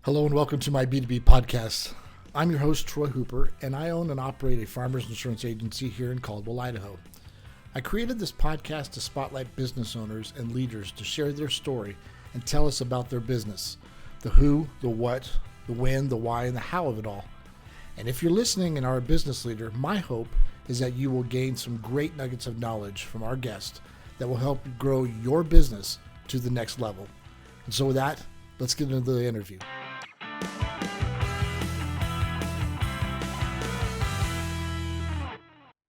Hello and welcome to my B2B podcast. I'm your host, Troy Hooper, and I own and operate a farmers insurance agency here in Caldwell, Idaho. I created this podcast to spotlight business owners and leaders to share their story and tell us about their business, the who, the what, the when, the why, and the how of it all. And if you're listening and are a business leader, my hope is that you will gain some great nuggets of knowledge from our guest that will help grow your business to the next level. And so with that, let's get into the interview.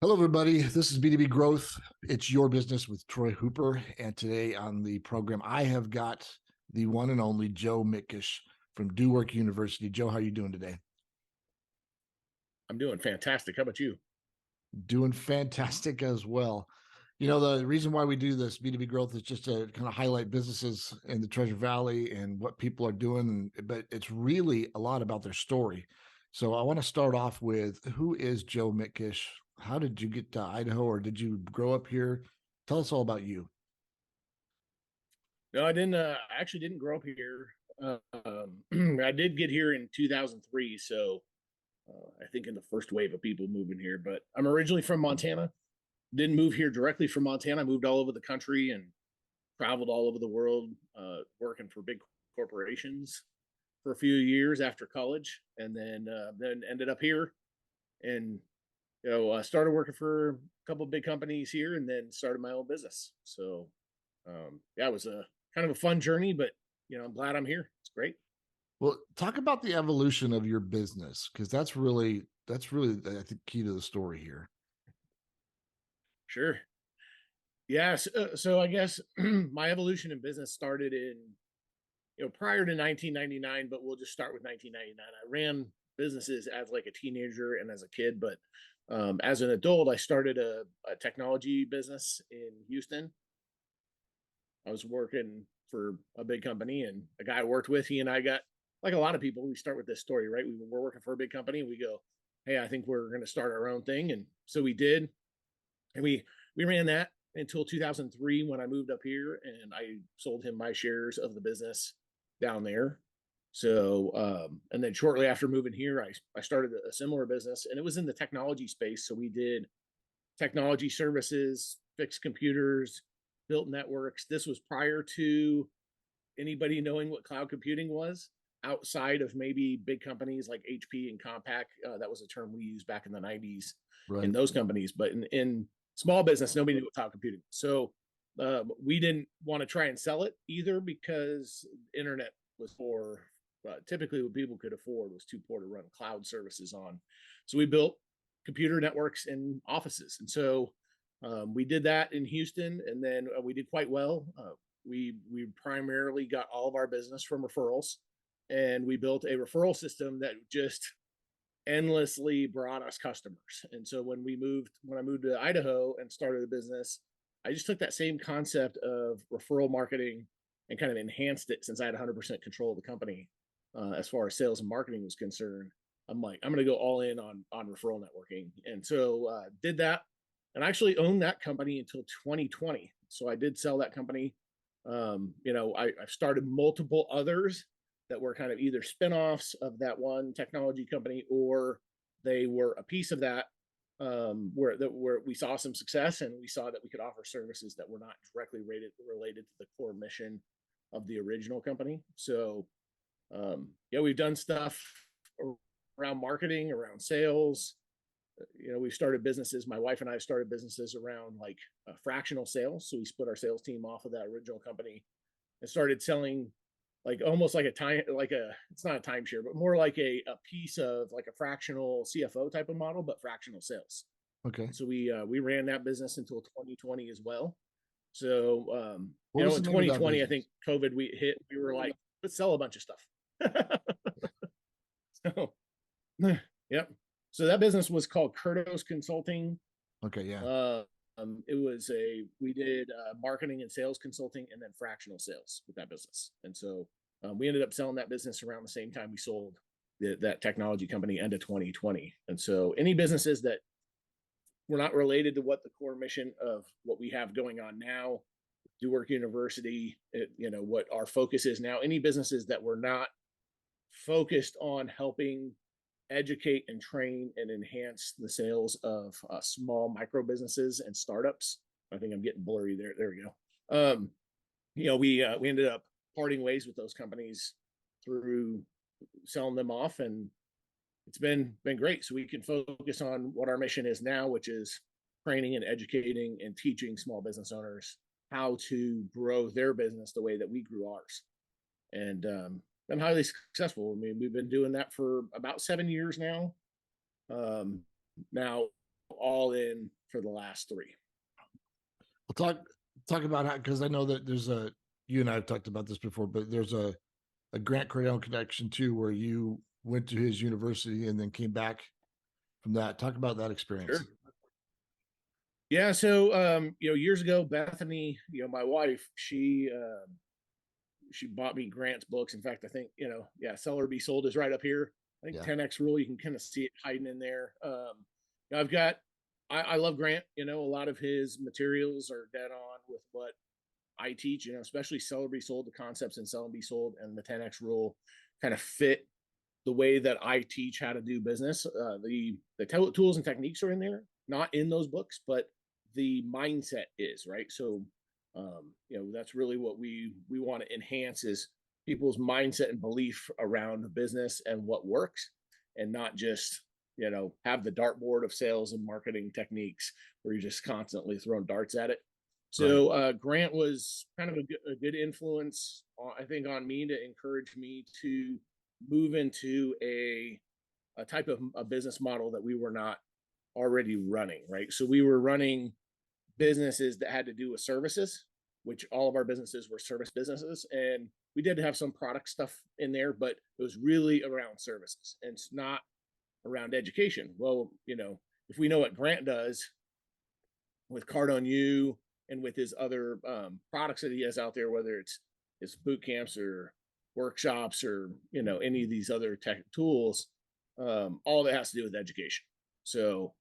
Hello, everybody. This is B2B Growth. It's your business with Troy Hooper. And today on the program, I have got the one and only Joe Mikitish from Do Work University. Joe, how are you doing today? I'm doing fantastic. How about you? Doing fantastic as well. You know, the reason why we do this B2B Growth is just to kind of highlight businesses in the Treasure Valley and what people are doing, but it's really a lot about their story. So I want to start off with, who is Joe Mikitish? How did you get to Idaho, or did you grow up here? Tell us all about you. No, I didn't. I actually didn't grow up here. I did get here in 2003, so I think in the first wave of people moving here. But I'm originally from Montana. Didn't move here directly from Montana. I moved all over the country and traveled all over the world, working for big corporations for a few years after college, and then ended up here and started working for a couple of big companies here, and then started my own business. So, yeah, it was a kind of a fun journey, but I'm glad I'm here. It's great. Well, talk about the evolution of your business, because that's really I think key to the story here. Sure. Yes. So I guess my evolution in business started in prior to 1999, but we'll just start with 1999. I ran businesses as like a teenager and as a kid, but as an adult, I started a technology business in Houston. I was working for a big company, and a guy I worked with, he and I got, like a lot of people, we start with this story, right? We were working for a big company, and we go, "Hey, I think we're going to start our own thing," and so we did, and we ran that until 2003 when I moved up here, and I sold him my shares of the business down there. So, and then shortly after moving here, I started a similar business, and it was in the technology space. So we did technology services, fixed computers, built networks. This was prior to anybody knowing what cloud computing was, outside of maybe big companies like HP and Compaq. That was a term we used back in the 90s in Right. those companies. But in small business, nobody knew what cloud computing was. So we didn't want to try and sell it either, because internet was for typically what people could afford was too poor to run cloud services on. So we built computer networks in offices. And so we did that in Houston, and then we did quite well. We primarily got all of our business from referrals, and we built a referral system that just endlessly brought us customers. And so when I moved to Idaho and started a business, I just took that same concept of referral marketing and kind of enhanced it, since I had 100% control of the company as far as sales and marketing was concerned. I'm like, I'm going to go all in on referral networking. And so did that, and I actually owned that company until 2020. So I did sell that company. I've started multiple others that were kind of either spinoffs of that one technology company, or they were a piece of that, where we saw some success, and we saw that we could offer services that were not directly related to the core mission of the original company. So yeah, we've done stuff around marketing, around sales. We've started businesses. My wife and I started businesses around like fractional sales. So we split our sales team off of that original company and started selling, like almost like it's not a timeshare, but more like a piece of like a fractional CFO type of model, but fractional sales. Okay. So we ran that business until 2020 as well. So What was in the name of that 2020, I business? think COVID we were like, let's sell a bunch of stuff. So yep. So that business was called Kurtos Consulting. Okay, yeah. We did marketing and sales consulting, and then fractional sales with that business. And so we ended up selling that business around the same time we sold that technology company, end of 2020. And so any businesses that were not related to what the core mission of what we have going on now, Do Work University, what our focus is now, any businesses that were not focused on helping educate and train and enhance the sales of small micro businesses and startups. I think I'm getting blurry there. There we go. We ended up parting ways with those companies through selling them off, and it's been great. So we can focus on what our mission is now, which is training and educating and teaching small business owners how to grow their business the way that we grew ours. And been highly successful. I mean, we've been doing that for about 7 years now. Now all in for the last 3. We'll talk about how, because I know that there's you and I have talked about this before, but there's a Grant Cardone connection too, where you went to his university and then came back from that. Talk about that experience. Sure. Yeah. So, years ago, Bethany, my wife, she bought me Grant's books. In fact, I think, Sell or Be Sold is right up here. I think 10X Rule, you can kind of see it hiding in there. I love Grant. A lot of his materials are dead on with what I teach, especially Sell or Be Sold. The concepts in Sell and Be Sold and the 10X Rule kind of fit the way that I teach how to do business. The tools and techniques are in there, not in those books, but the mindset is, right. So, that's really what we want to enhance is people's mindset and belief around the business and what works, and not just, have the dartboard of sales and marketing techniques where you're just constantly throwing darts at it. So Grant was kind of a good influence, I think, on me to encourage me to move into a type of a business model that we were not already running, right? So we were running businesses that had to do with services, which all of our businesses were service businesses. And we did have some product stuff in there, but it was really around services, and it's not around education. Well, if we know what Grant does with Card on You and with his other products that he has out there, whether it's his boot camps or workshops or, any of these other tech tools, all that has to do with education. So,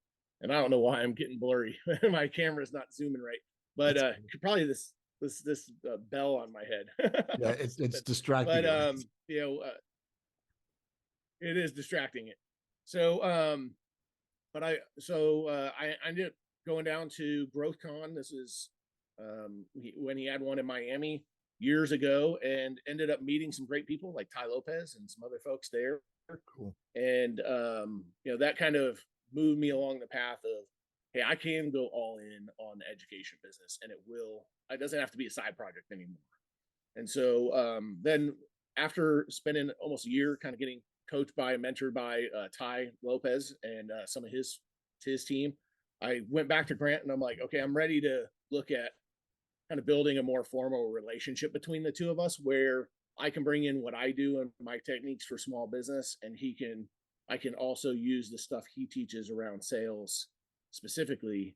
and I don't know why I'm getting blurry. My camera's not zooming right, but probably this bell on my head. Yeah, it's distracting. But it is distracting it. So, I ended up going down to GrowthCon. This is when he had one in Miami years ago, and ended up meeting some great people like Ty Lopez and some other folks there. Cool. And that kind of moved me along the path of, hey, I can go all in on the education business, and it doesn't have to be a side project anymore. And so then after spending almost a year kind of getting coached by and mentored by Ty Lopez and some of his team, I went back to Grant, and I'm like, okay, I'm ready to look at kind of building a more formal relationship between the two of us, where I can bring in what I do and my techniques for small business, and I can also use the stuff he teaches around sales, specifically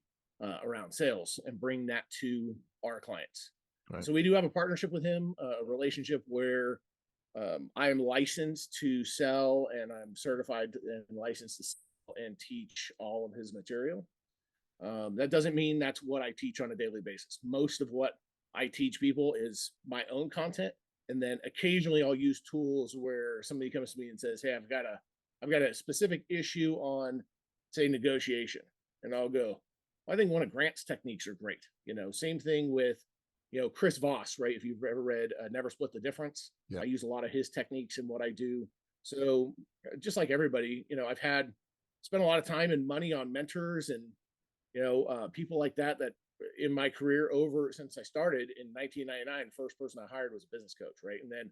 around sales, and bring that to our clients. Right. So we do have a partnership with him, a relationship where I am licensed to sell, and I'm certified and licensed to sell and teach all of his material. That doesn't mean that's what I teach on a daily basis. Most of what I teach people is my own content. And then occasionally I'll use tools where somebody comes to me and says, hey, I've got a specific issue on, say, negotiation. And I'll go, I think one of Grant's techniques are great. Same thing with, Chris Voss, right? If you've ever read Never Split the Difference, I use a lot of his techniques in what I do. So just like everybody, I've spent a lot of time and money on mentors and, people like that in my career since I started in 1999, the first person I hired was a business coach, right? And then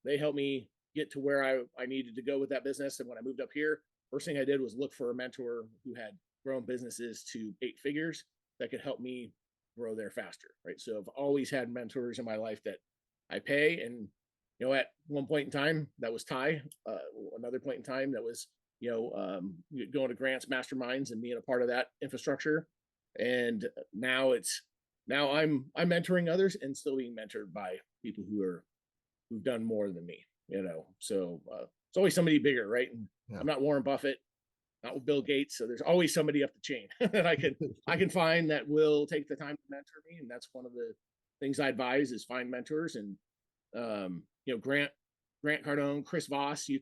they helped me get to where I needed to go with that business. And when I moved up here, first thing I did was look for a mentor who had grown businesses to 8 figures that could help me grow there faster, right? So I've always had mentors in my life that I pay. And, at one point in time, that was Ty. Another point in time, that was, going to Grant's masterminds and being a part of that infrastructure. And now I'm mentoring others and still being mentored by people who've done more than me, so it's always somebody bigger, right? And I'm not Warren Buffett, not with Bill Gates. So there's always somebody up the chain that I can find that will take the time to mentor me. And that's one of the things I advise is find mentors. And, Grant Grant Cardone, Chris Voss. You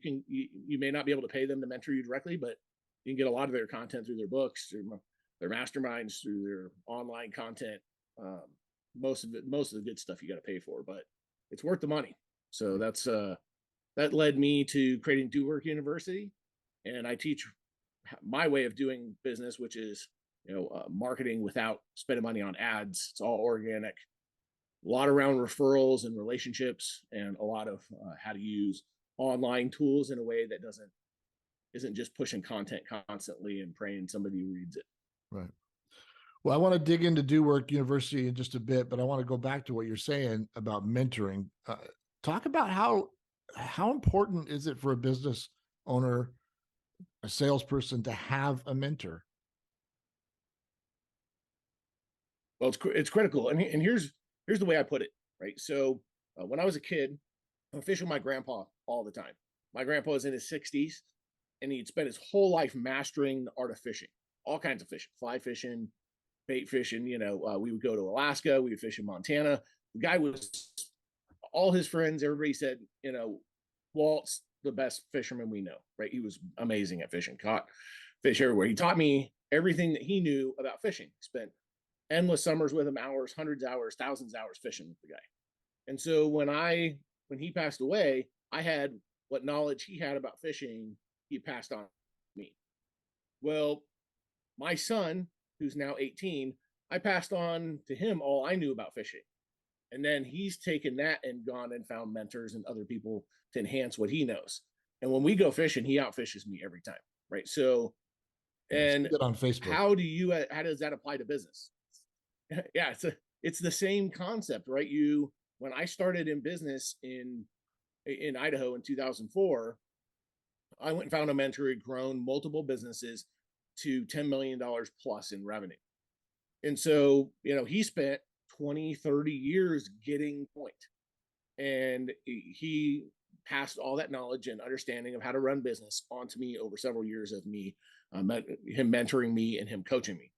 may not be able to pay them to mentor you directly, but you can get a lot of their content through their books, through their masterminds, through their online content. Most of the good stuff you got to pay for, but it's worth the money. So that led me to creating Do Work University, and I teach my way of doing business, which is marketing without spending money on ads. It's all organic. A lot around referrals and relationships, and a lot of how to use online tools in a way that isn't just pushing content constantly and praying somebody reads it. Right. Well, I want to dig into Do Work University in just a bit, but I want to go back to what you're saying about mentoring. Talk about how important is it for a business owner, a salesperson, to have a mentor? Well, it's critical, and here's the way I put it. Right. So when I was a kid, I fished with my grandpa all the time. My grandpa was in his 60s, and he'd spent his whole life mastering the art of fishing, all kinds of fishing, fly fishing, bait fishing. We would go to Alaska, we would fish in Montana. The guy was, all his friends, everybody said, Walt's the best fisherman we know, right? He was amazing at fishing, caught fish everywhere. He taught me everything that he knew about fishing. Spent endless summers with him, hours, hundreds of hours, thousands of hours fishing with the guy. And so when he passed away, I had what knowledge he had about fishing, he passed on to me. Well, my son, who's now 18, I passed on to him all I knew about fishing. And then he's taken that and gone and found mentors and other people to enhance what he knows. And when we go fishing, he outfishes me every time. Right. So, and on Facebook, how does that apply to business? Yeah, it's the same concept, right? When I started in business in Idaho in 2004, I went and found a mentor who had grown multiple businesses to $10 million plus in revenue. And so, he spent 20, 30 years getting point. And he passed all that knowledge and understanding of how to run business onto me over several years of me, him mentoring me and him coaching me.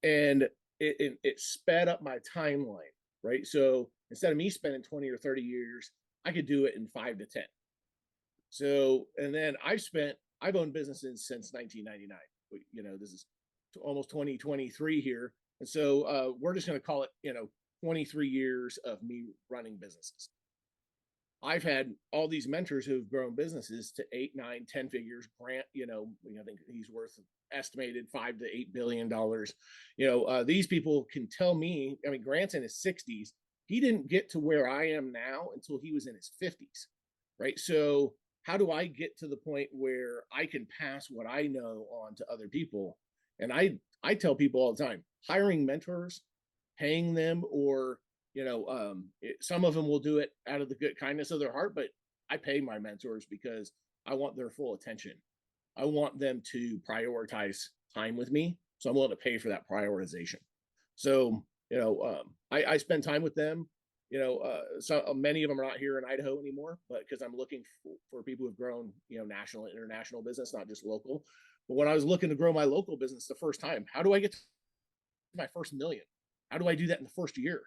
And it sped up my timeline, right? So instead of me spending 20 or 30 years, I could do it in 5 to 10. So, and then I've owned businesses since 1999. This is almost 2023 here. And so we're just going to call it, 23 years of me running businesses. I've had all these mentors who've grown businesses to 8, 9, 10 figures. Grant, I think he's worth estimated $5 to $8 billion. These people can tell me, Grant's in his 60s. He didn't get to where I am now until he was in his 50s. Right. So how do I get to the point where I can pass what I know on to other people? And I tell people all the time, hiring mentors, paying them, or some of them will do it out of the good kindness of their heart, but I pay my mentors because I want their full attention. I want them to prioritize time with me. So I'm willing to pay for that prioritization. So, I spend time with them. So many of them are not here in Idaho anymore, but because I'm looking for people who've grown, national and international business, not just local. But when I was looking to grow my local business the first time, how do I get to my first million? How do I do that in the first year?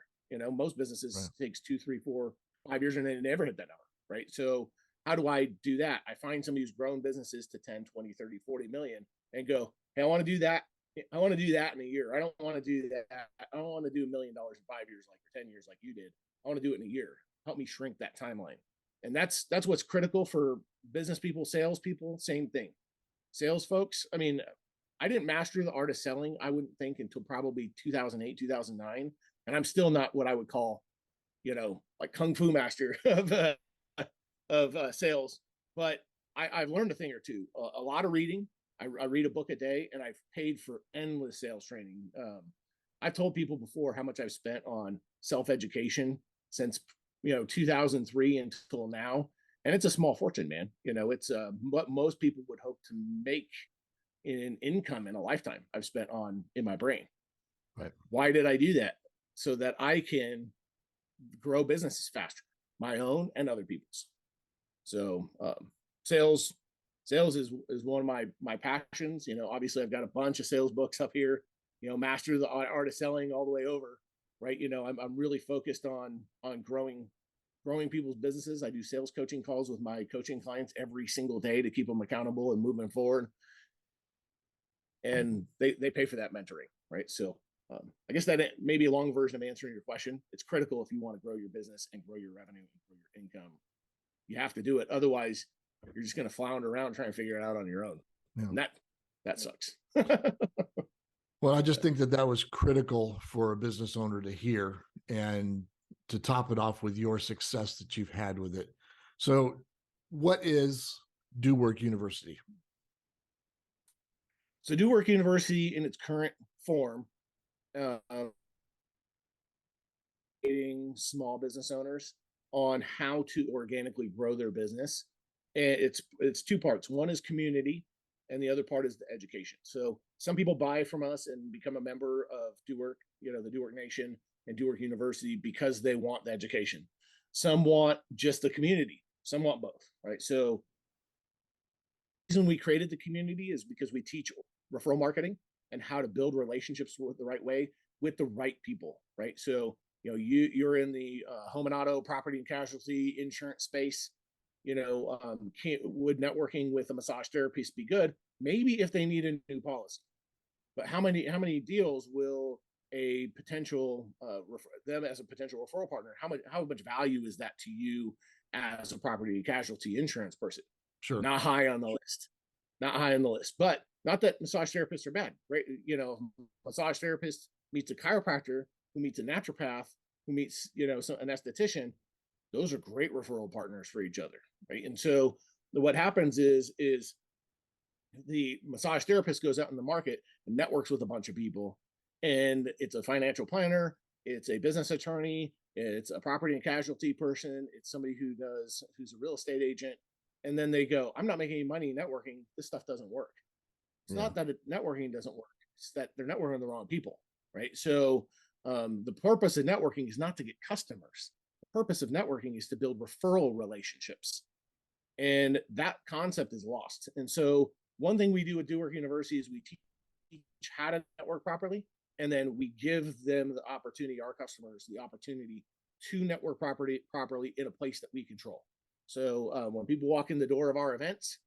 Most businesses takes 2, 3, 4, 5 years and they never hit that number. Right. So how do I do that? I find somebody who's grown businesses to 10, 20, 30, 40 million and go, hey, I want to do that. I want to do that in a year. I don't want to do that. I don't want to do $1 million in 5 years, or 10 years like you did. I want to do it in a year. Help me shrink that timeline. And that's what's critical for business people, sales people, same thing. Sales folks. I didn't master the art of selling, I wouldn't think, until probably 2008, 2009. And I'm still not what I would call, like Kung Fu master of sales. But I've learned a thing or two, a lot of reading. I read a book a day, and I've paid for endless sales training. I've told people before how much I've spent on self-education since 2003 until now, and it's a small fortune, man. It's what most people would hope to make in income in a lifetime. I've spent in my brain. Right. Why did I do that? So that I can grow businesses faster, my own and other people's. So sales is one of my passions. Obviously I've got a bunch of sales books up here, master the art of selling all the way over, right? I'm really focused on growing growing people's businesses. I do sales coaching calls with my coaching clients every single day to keep them accountable and moving forward. And they pay for that mentoring, right? So I guess that may be a long version of answering your question. It's critical if you want to grow your business and grow your revenue and grow your income. You have to do it. Otherwise, you're just going to flounder around trying to figure it out on your own. Yeah. And that sucks. Well, I just think that was critical for a business owner to hear, and to top it off with your success that you've had with it. So what is Do Work University? So Do Work University in its current form, small business owners on how to organically grow their business. And it's two parts. One is community, and the other part is the education. So some people buy from us and become a member of Do Work, the Do Work Nation and Do Work University, because they want the education. Some want just the community. Some want both, right? So the reason we created the community is because we teach referral marketing and how to build relationships the right way with the right people, right? So, you're in the home and auto, property and casualty insurance space. Would networking with a massage therapist be good? Maybe if they need a new policy, but how many deals will a potential them as a potential referral partner? How much value is that to you as a property and casualty insurance person? Sure, not high on the list. But not that massage therapists are bad, right? Massage therapist meets a chiropractor, who meets a naturopath, who meets an esthetician. Those are great referral partners for each other, right? And so what happens is the massage therapist goes out in the market and networks with a bunch of people, and it's a financial planner, it's a business attorney, it's a property and casualty person, it's somebody who's a real estate agent, and then they go, I'm not making any money networking. This stuff doesn't work. It's not that networking doesn't work. It's that they're networking with the wrong people, right? So the purpose of networking is not to get customers. The purpose of networking is to build referral relationships. And that concept is lost. And so one thing we do at Do Work University is we teach how to network properly. And then we give them the opportunity, our customers, the opportunity to network properly in a place that we control. So when people walk in the door of our events,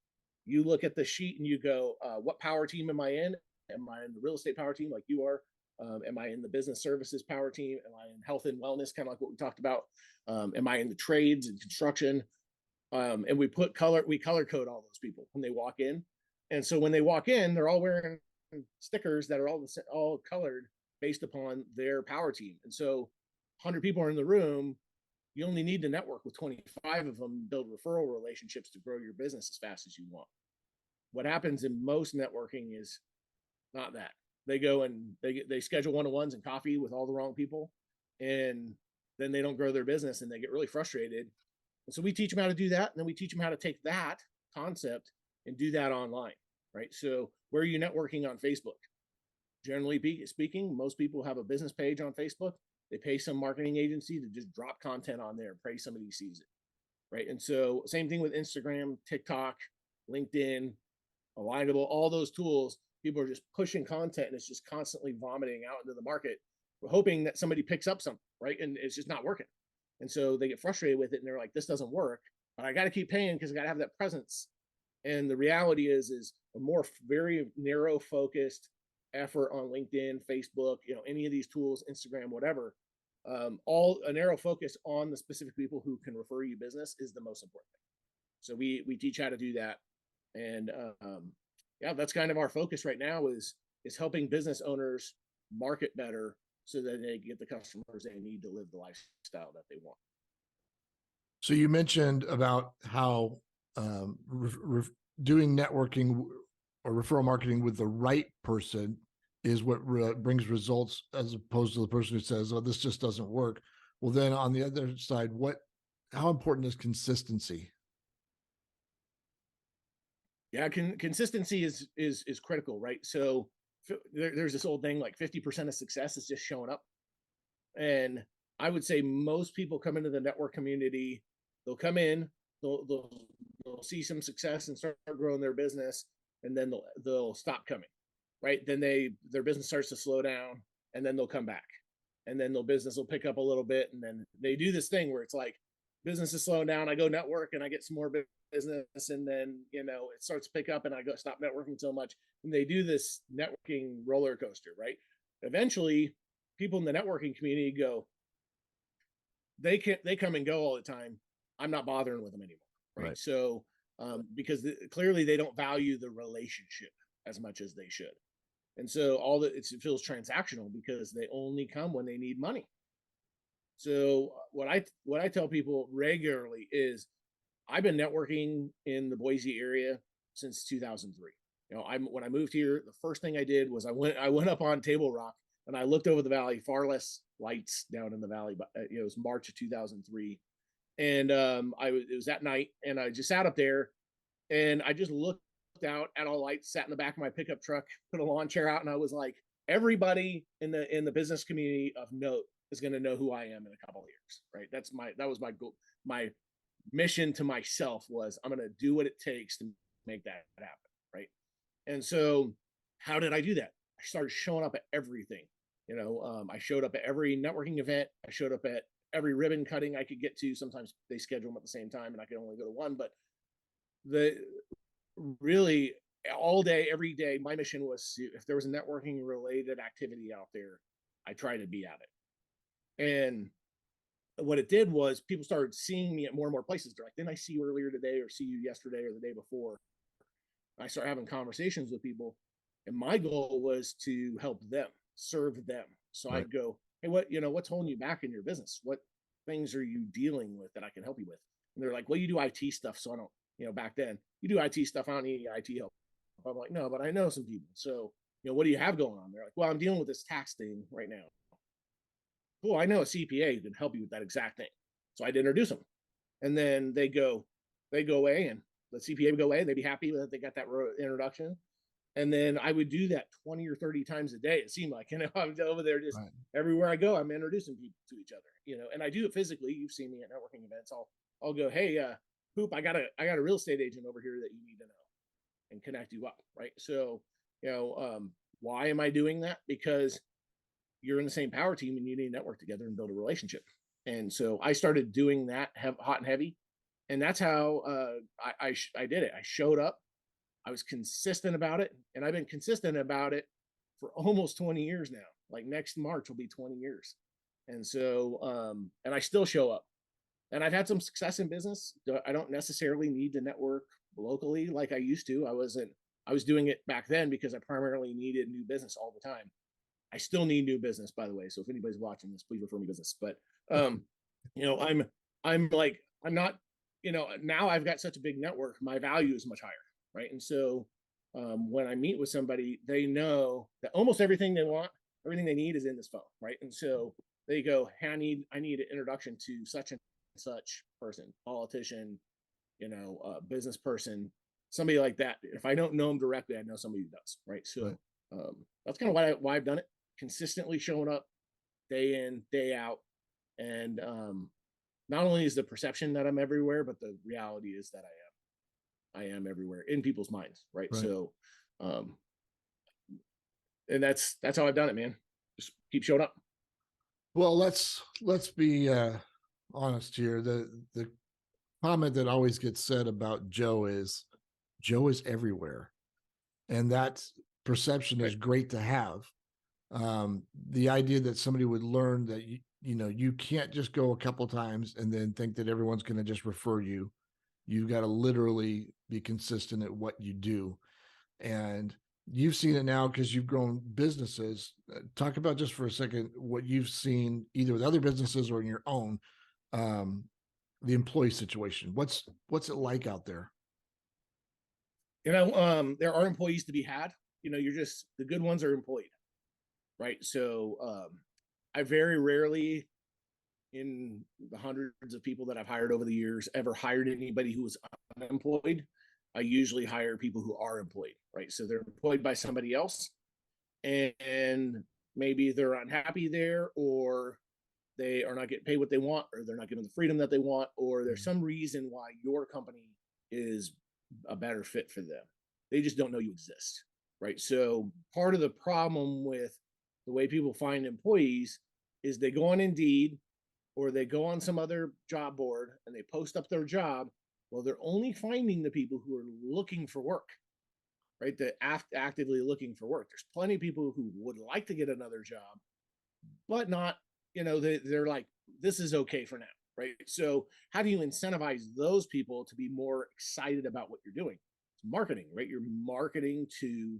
you look at the sheet and you go, what power team am I in? Am I in the real estate power team like you are? Am I in the business services power team? Am I in health and wellness, kind of like what we talked about? Am I in the trades and construction? And we color code all those people when they walk in. And so when they walk in, they're all wearing stickers that are all colored based upon their power team. And so 100 people are in the room. You only need to network with 25 of them, build referral relationships to grow your business as fast as you want. What happens in most networking is not that. They go and they schedule one-on-ones and coffee with all the wrong people, and then they don't grow their business and they get really frustrated. And so we teach them how to do that, and then we teach them how to take that concept and do that online, right? So where are you networking on Facebook? Generally speaking, most people have a business page on Facebook. They pay some marketing agency to just drop content on there and pray somebody sees it, right? And so same thing with Instagram, TikTok, LinkedIn, Alignable, all those tools. People are just pushing content and it's just constantly vomiting out into the market. We're hoping that somebody picks up something, right? And it's just not working. And so they get frustrated with it and they're like, this doesn't work, but I got to keep paying because I got to have that presence. And the reality is a more very narrow focused effort on LinkedIn, Facebook, any of these tools, Instagram, whatever, all a narrow focus on the specific people who can refer you business is the most important thing. So we teach how to do that. And that's kind of our focus right now is helping business owners market better so that they get the customers they need to live the lifestyle that they want. So you mentioned about how doing networking or referral marketing with the right person is what brings results, as opposed to the person who says, "Oh, this just doesn't work." Well, then on the other side, how important is consistency? Yeah, consistency is critical, right? So there's this old thing like 50% of success is just showing up. And I would say most people come into the network community, they'll come in, they'll see some success and start growing their business, and then they'll stop coming, right? Then their business starts to slow down, and then they'll come back, and then their business will pick up a little bit, and then they do this thing where it's like business is slowing down. I go network and I get some more business, and then it starts to pick up, and I go stop networking so much. And they do this networking roller coaster, right? Eventually, people in the networking community go, they come and go all the time. I'm not bothering with them anymore, right? So because clearly they don't value the relationship as much as they should, and so it feels transactional because they only come when they need money. So what I tell people regularly is, I've been networking in the Boise area since 2003. When I moved here, the first thing I did was I went up on Table Rock and I looked over the valley. Far less lights down in the valley, but it was March of 2003, and it was at night, and I just sat up there and I just looked out at all lights, sat in the back of my pickup truck, put a lawn chair out, and I was like, everybody in the business community of note is going to know who I am in a couple of years, right? That was my goal. My mission to myself was, I'm going to do what it takes to make that happen, right? And so how did I do that? I started showing up at everything. I showed up at every networking event. I showed up at every ribbon cutting I could get to. Sometimes they schedule them at the same time and I could only go to one, but really all day, every day, my mission was if there was a networking related activity out there, I tried to be at it. And what it did was people started seeing me at more and more places. They're like, didn't I see you earlier today, or see you yesterday or the day before? I started having conversations with people, and my goal was to help them, serve them. So I'd go, hey, what's holding you back in your business? What things are you dealing with that I can help you with? And they're like, well, you do IT stuff, so I don't, back then, you do IT stuff, I don't need any IT help. I'm like, no, but I know some people. So, what do you have going on? They're like, well, I'm dealing with this tax thing right now. Cool, I know a CPA who can help you with that exact thing. So I'd introduce them. And then they go away, and the CPA would go away, and they'd be happy that they got that introduction. And then I would do that 20 or 30 times a day. It seemed like, I'm over there just everywhere I go, I'm introducing people to each other, and I do it physically. You've seen me at networking events. I'll go, hey, Hoop, I got a real estate agent over here that you need to know, and connect you up. Right. So, why am I doing that? Because you're in the same power team and you need to network together and build a relationship. And so I started doing that hot and heavy. And that's how I did it. I showed up. I was consistent about it. And I've been consistent about it for almost 20 years now. Like next March will be 20 years. And so, and I still show up. And I've had some success in business. I don't necessarily need to network locally like I used to. I was doing it back then because I primarily needed new business all the time. I still need new business, by the way. So if anybody's watching this, please refer me business. But I'm not, now I've got such a big network, my value is much higher, right? And so when I meet with somebody, they know that almost everything they want, everything they need is in this phone, right? And so they go, hey, I need an introduction to such and such person, politician, business person, somebody like that. If I don't know them directly, I know somebody who does, right? So that's kind of why I've done it. Consistently showing up day in, day out. And not only is the perception that I'm everywhere, but the reality is that I am everywhere in people's minds. Right. So, and that's how I've done it, man. Just keep showing up. Well, let's be honest here. The comment that always gets said about Joe is everywhere. And that perception is great to have. The idea that somebody would learn that you can't just go a couple times and then think that everyone's going to just refer you. You've got to literally be consistent at what you do. And you've seen it now because you've grown businesses. Talk about just for a second what you've seen either with other businesses or in your own, the employee situation. What's it like out there? There are employees to be had. You're just, the good ones are employed. Right. So I very rarely, in the hundreds of people that I've hired over the years, ever hired anybody who was unemployed. I usually hire people who are employed. Right. So they're employed by somebody else, and maybe they're unhappy there, or they are not getting paid what they want, or they're not given the freedom that they want, or there's some reason why your company is a better fit for them. They just don't know you exist. Right. So part of the problem with the way people find employees is they go on Indeed or they go on some other job board and they post up their job. Well, they're only finding the people who are looking for work, right? That actively looking for work. There's plenty of people who would like to get another job, but not, they're like, this is okay for now, right? So how do you incentivize those people to be more excited about what you're doing? It's marketing, right? You're marketing to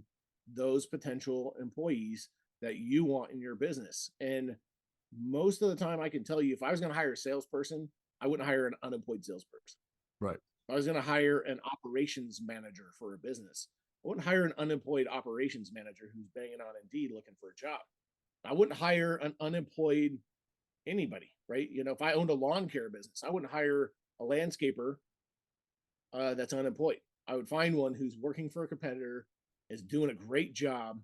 those potential employees that you want in your business. And most of the time I can tell you, if I was going to hire a salesperson, I wouldn't hire an unemployed salesperson. Right. If I was going to hire an operations manager for a business, I wouldn't hire an unemployed operations manager who's banging on Indeed looking for a job. I wouldn't hire an unemployed anybody, right? If I owned a lawn care business, I wouldn't hire a landscaper that's unemployed. I would find one who's working for a competitor, is doing a great job,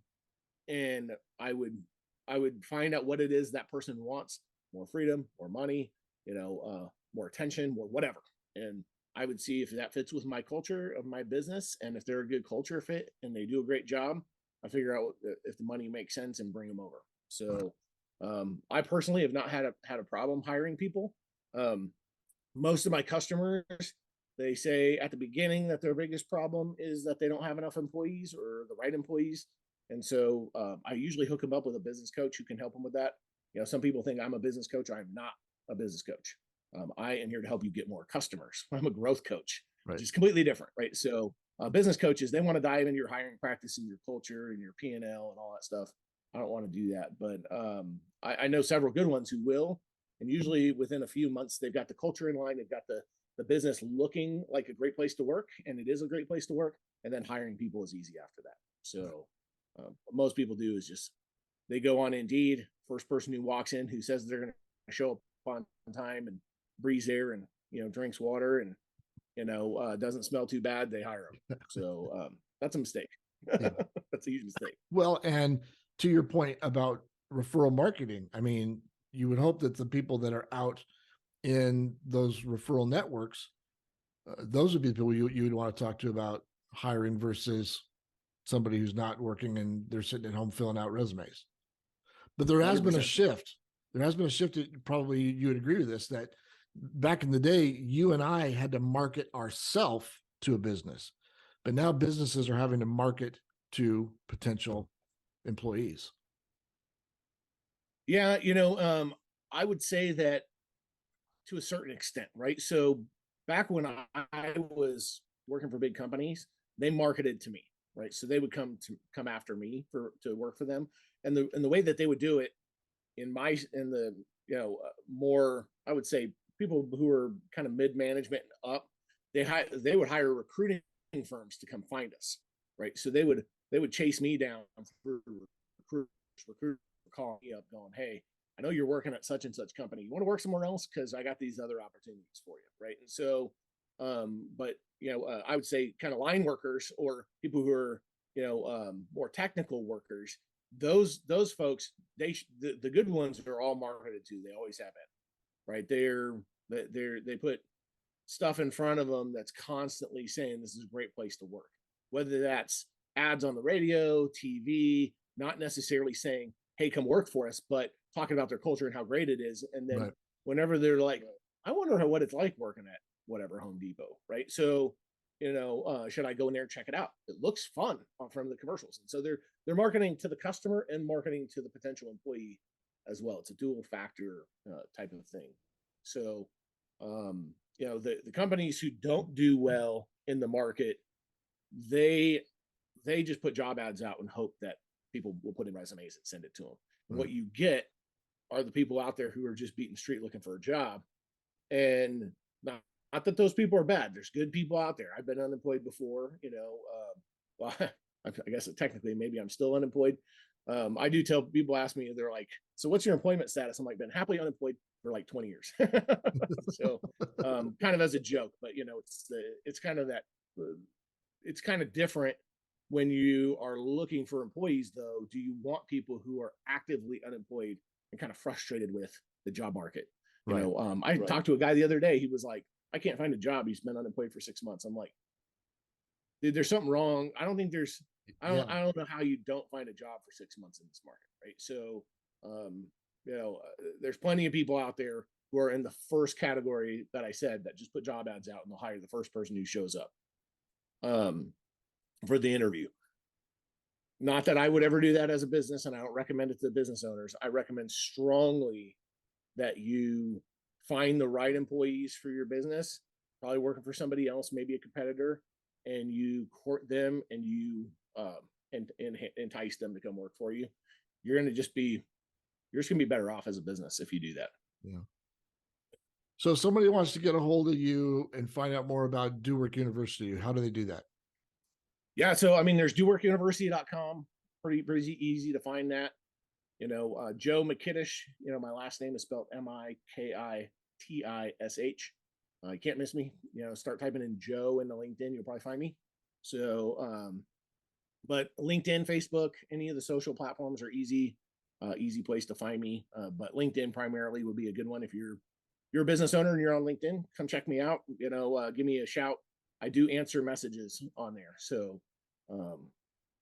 and I would find out what it is that person wants: more freedom, more money, more attention, more whatever. And I would see if that fits with my culture of my business, and if they're a good culture fit and they do a great job, I figure out if the money makes sense and bring them over. So I personally have not had a problem hiring people. Most of my customers, they say at the beginning that their biggest problem is that they don't have enough employees or the right employees. And so I usually hook them up with a business coach who can help them with that. Some people think I'm a business coach. I'm not a business coach. I am here to help you get more customers. I'm a growth coach, right, which is completely different, right? So business coaches, they want to dive into your hiring practice and your culture and your P&L and all that stuff. I don't want to do that, but I know several good ones who will. And usually within a few months, they've got the culture in line. They've got the business looking like a great place to work, and it is a great place to work. And then hiring people is easy after that. So what most people do is just, they go on Indeed, first person who walks in who says they're going to show up on time and breathes air and, drinks water and, doesn't smell too bad, they hire them. So that's a mistake. Yeah. That's a huge mistake. Well, and to your point about referral marketing, I mean, you would hope that the people that are out in those referral networks, those would be the people you would want to talk to about hiring versus somebody who's not working and they're sitting at home filling out resumes. But there has 100%. Been a shift. There has been a shift. Probably you would agree with this, that back in the day, you and I had to market ourselves to a business, but now businesses are having to market to potential employees. Yeah. I would say that to a certain extent, right? So back when I was working for big companies, they marketed to me, right? So they would come after me to work for them. And the way that they would do it more, I would say, people who are kind of mid-management and up, they would hire recruiting firms to come find us, right? So they would chase me down through recruiters calling me up going, hey, I know you're working at such and such company. You want to work somewhere else? Because I got these other opportunities for you, right? And so, I would say kind of line workers or people who are, more technical workers. Those folks, the good ones are all marketed to. They always have it, right? They put stuff in front of them that's constantly saying this is a great place to work. Whether that's ads on the radio, TV, not necessarily saying, hey, come work for us, but talking about their culture and how great it is. And then whenever they're like, I wonder what it's like working at whatever Home Depot, right? So, should I go in there and check it out? It looks fun from the commercials. And so they're marketing to the customer and marketing to the potential employee as well. It's a dual factor type of thing. So, the companies who don't do well in the market, they just put job ads out and hope that people will put in resumes and send it to them. And what you get are the people out there who are just beating the street looking for a job. And not that those people are bad. There's good people out there. I've been unemployed before, well, I guess technically maybe I'm still unemployed. I do tell people, ask me, they're like, so what's your employment status? I'm like, been happily unemployed for like 20 years. So kind of as a joke, but it's kind of that, it's kind of different when you are looking for employees though. Do you want people who are actively unemployed and kind of frustrated with the job market? I talked to a guy the other day. He was like, I can't find a job. He's been unemployed for 6 months. I'm like, dude, there's something wrong. I don't know how you don't find a job for 6 months in this market. Right. So, there's plenty of people out there who are in the first category that I said, that just put job ads out and they'll hire the first person who shows up for the interview. Not that I would ever do that as a business, and I don't recommend it to the business owners. I recommend strongly that you find the right employees for your business, probably working for somebody else, maybe a competitor, and you court them and you and entice them to come work for you. You're just gonna be better off as a business if you do that. Yeah. So if somebody wants to get a hold of you and find out more about Do Work University, how do they do that? Yeah, so I mean, there's doworkuniversity.com. Pretty easy to find that. Joe Mikitish. My last name is spelled Mikitish. You can't miss me. Start typing in Joe into LinkedIn, you'll probably find me. So, but LinkedIn, Facebook, any of the social platforms are easy place to find me. But LinkedIn primarily would be a good one. If you're a business owner and you're on LinkedIn, come check me out. Give me a shout. I do answer messages on there. So,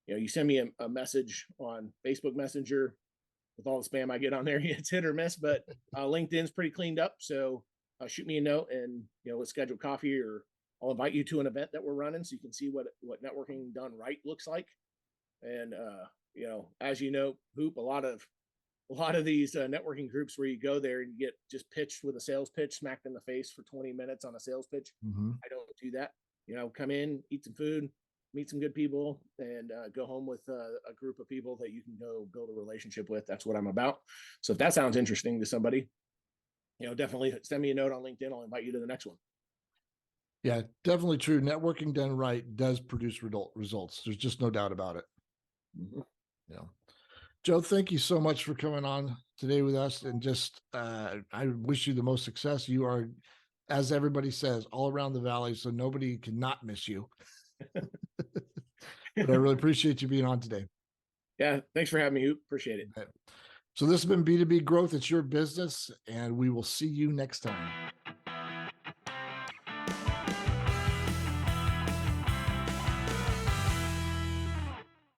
you send me a message on Facebook Messenger. With all the spam I get on there, it's hit or miss, but LinkedIn's pretty cleaned up. So shoot me a note and, let's schedule coffee, or I'll invite you to an event that we're running so you can see what networking done right looks like. And, as you know, Hoop, a lot of these networking groups where you go there and you get just pitched with a sales pitch, smacked in the face for 20 minutes on a sales pitch. Mm-hmm. I don't do that. Come in, eat some food, meet some good people, and go home with a group of people that you can go build a relationship with. That's what I'm about. So if that sounds interesting to somebody, definitely send me a note on LinkedIn. I'll invite you to the next one. Yeah, definitely true. Networking done right does produce results. There's just no doubt about it. Mm-hmm. Yeah. Joe, thank you so much for coming on today with us. And just, I wish you the most success. You are, as everybody says, all around the valley, so nobody can not miss you. But I really appreciate you being on today. Yeah, thanks for having me, Hoop. Appreciate it. So this has been B2B Growth. It's your business, and we will see you next time.